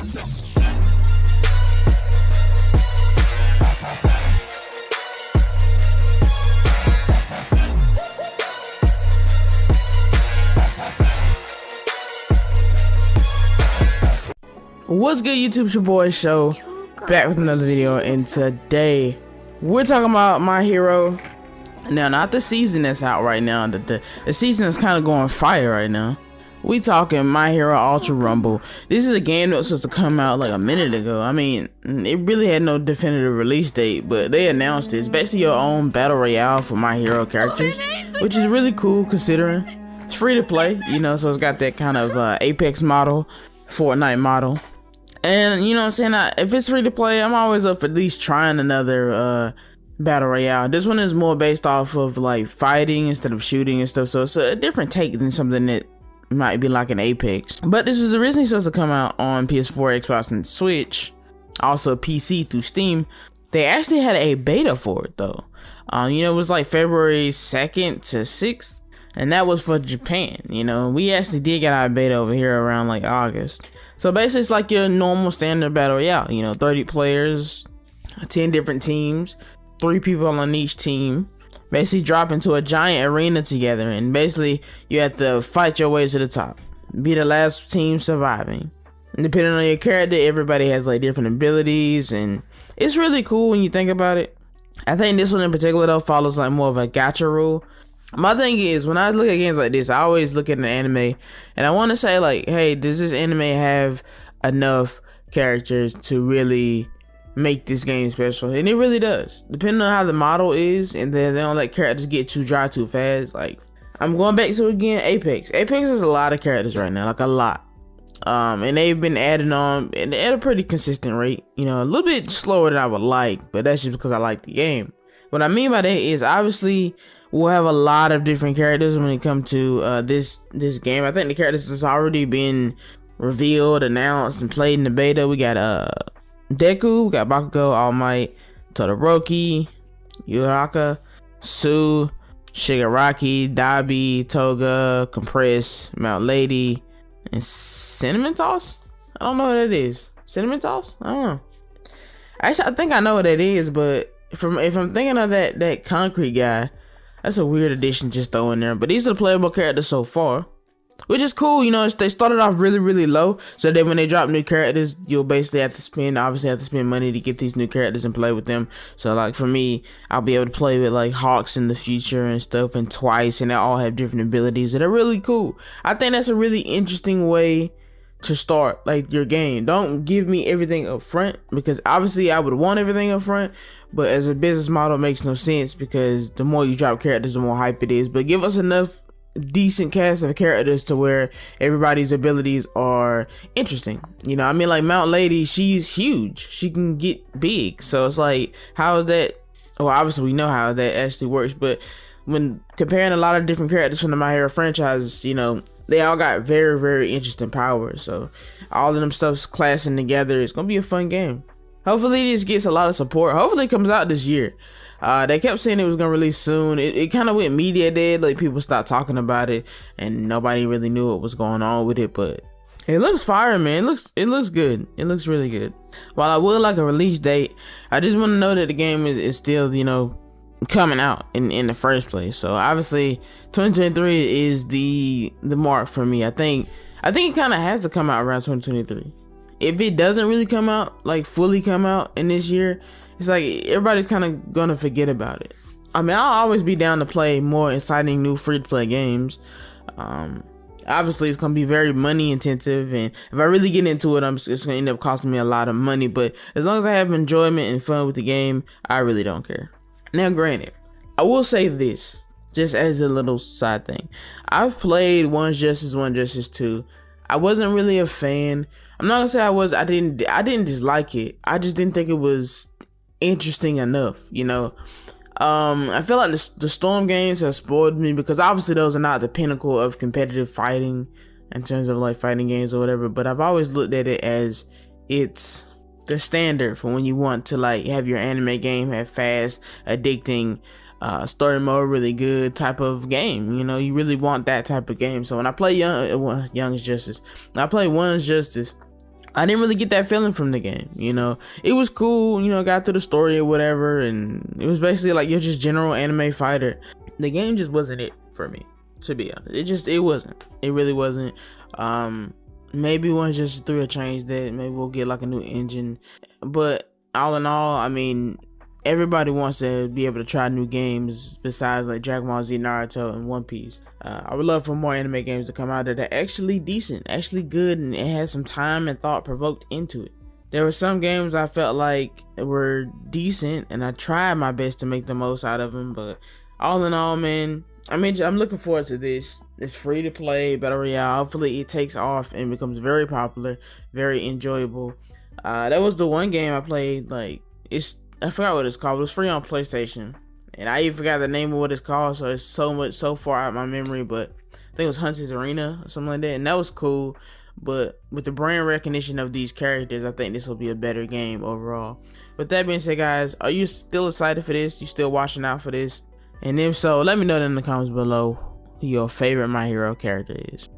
What's good, YouTube? It's your boy Show, back with another video, and today we're talking about My Hero. Now, not the season that's out right now. The season is kind of going fire right now. We talking My Hero Ultra Rumble. This is a game that was supposed to come out like a minute ago. I mean, it really had no definitive release date, but they announced it. It's basically your own battle royale for My Hero characters, which is really cool considering it's free to play. You know, so it's got that kind of Apex model, Fortnite model. And you know what I'm saying, if it's free to play, I'm always up for at least trying another battle royale. This one is more based off of like fighting instead of shooting and stuff, so it's a different take than something that might be like an Apex. But this was originally supposed to come out on PS4, Xbox, and Switch, also PC through Steam. They actually had a beta for it though. You know, it was like February 2nd to 6th, and that was for Japan. You know, we actually did get our beta over here around like August. So basically it's like your normal standard battle royale, you know, 30 players, 10 different teams, 3 people on each team, basically drop into a giant arena together, and basically you have to fight your way to the top, be the last team surviving. And depending on your character, everybody has like different abilities, and it's really cool when you think about it. I think this one in particular though follows like more of a gacha rule. My thing is, when I look at games like this, I always look at an anime and I want to say like, hey, does this anime have enough characters to really make this game special? And it really does, depending on how the model is, and then they don't let characters get too dry too fast. Like, I'm going back to again, Apex has a lot of characters right now, like a lot, and they've been adding on and at a pretty consistent rate, you know, a little bit slower than I would like, but that's just because I like the game. What I mean by that is, obviously we'll have a lot of different characters when it comes to this game. I think the characters has already been revealed, announced, and played in the beta. We got Deku, we got Bakugo, All Might, Todoroki, Uraraka, Sue, Shigaraki, Dabi, Toga, Compress, Mount Lady, and Cinnamon Toss? I don't know what that is. Cinnamon Toss? I don't know. Actually, I think I know what that is, but if I'm thinking of that concrete guy, that's a weird addition just throw in there. But these are the playable characters so far, which is cool. You know, they started off really low, so that when they drop new characters, you'll basically have to spend money to get these new characters and play with them. So like for me, I'll be able to play with like Hawks in the future and stuff, and Twice, and they all have different abilities that are really cool. I think that's a really interesting way to start like your game. Don't give me everything up front, because obviously I would want everything up front, but as a business model it makes no sense, because the more you drop characters, the more hype it is. But give us enough decent cast of characters to where everybody's abilities are interesting. You know, I mean, like Mount Lady, she's huge, she can get big, so it's like, how is that? Well, obviously we know how that actually works, but when comparing a lot of different characters from the My Hero franchise, you know, they all got very interesting powers. So all of them stuff's clashing together. It's gonna be a fun game. Hopefully this gets a lot of support. Hopefully it comes out this year. They kept saying it was gonna release soon. It kind of went media dead, like people stopped talking about it and nobody really knew what was going on with it. But it looks fire, man. It looks good. It looks really good. While I would like a release date, I just want to know that the game is still, you know, coming out in the first place. So obviously 2023 is the mark for me. I think it kind of has to come out around 2023. If it doesn't really come out, like fully come out in this year, it's like everybody's kind of gonna forget about it. I mean, I'll always be down to play more exciting new free to play games. Obviously it's gonna be very money intensive, and if I really get into it, it's gonna end up costing me a lot of money. But as long as I have enjoyment and fun with the game, I really don't care. Now granted, I will say this, just as a little side thing. I've played One's Justice, One Justice 2. I wasn't really a fan. I'm not gonna say I didn't dislike it. I just didn't think it was interesting enough, you know. I feel like the Storm games have spoiled me, because obviously those are not the pinnacle of competitive fighting in terms of like fighting games or whatever, but I've always looked at it as it's the standard for when you want to like have your anime game have fast, addicting, story mode really good type of game. You know, you really want that type of game. So when I play Young's Justice, when I play One's Justice, I didn't really get that feeling from the game. You know, it was cool, you know, got through the story or whatever, and it was basically like you're just general anime fighter. The game just wasn't it for me, to be honest. It wasn't. It really wasn't. Maybe once just through a change that maybe we'll get like a new engine. But all in all, I mean, everybody wants to be able to try new games besides like Dragon Ball Z, Naruto, and One Piece. I would love for more anime games to come out that are actually decent, actually good, and it has some time and thought provoked into it. There were some games I felt like were decent, and I tried my best to make the most out of them. But all in all, man, I mean, I'm looking forward to this. It's free to play, Battle Royale. Hopefully it takes off and becomes very popular, very enjoyable. That was the one game I played, like, I forgot what it's called. It was free on PlayStation, and I even forgot the name of what it's called, so it's so far out of my memory, but I think it was Hunter's Arena or something like that, and that was cool. But with the brand recognition of these characters, I think this will be a better game overall. With that being said, guys, are you still excited for this? You still watching out for this? And if so, let me know in the comments below who your favorite My Hero character is.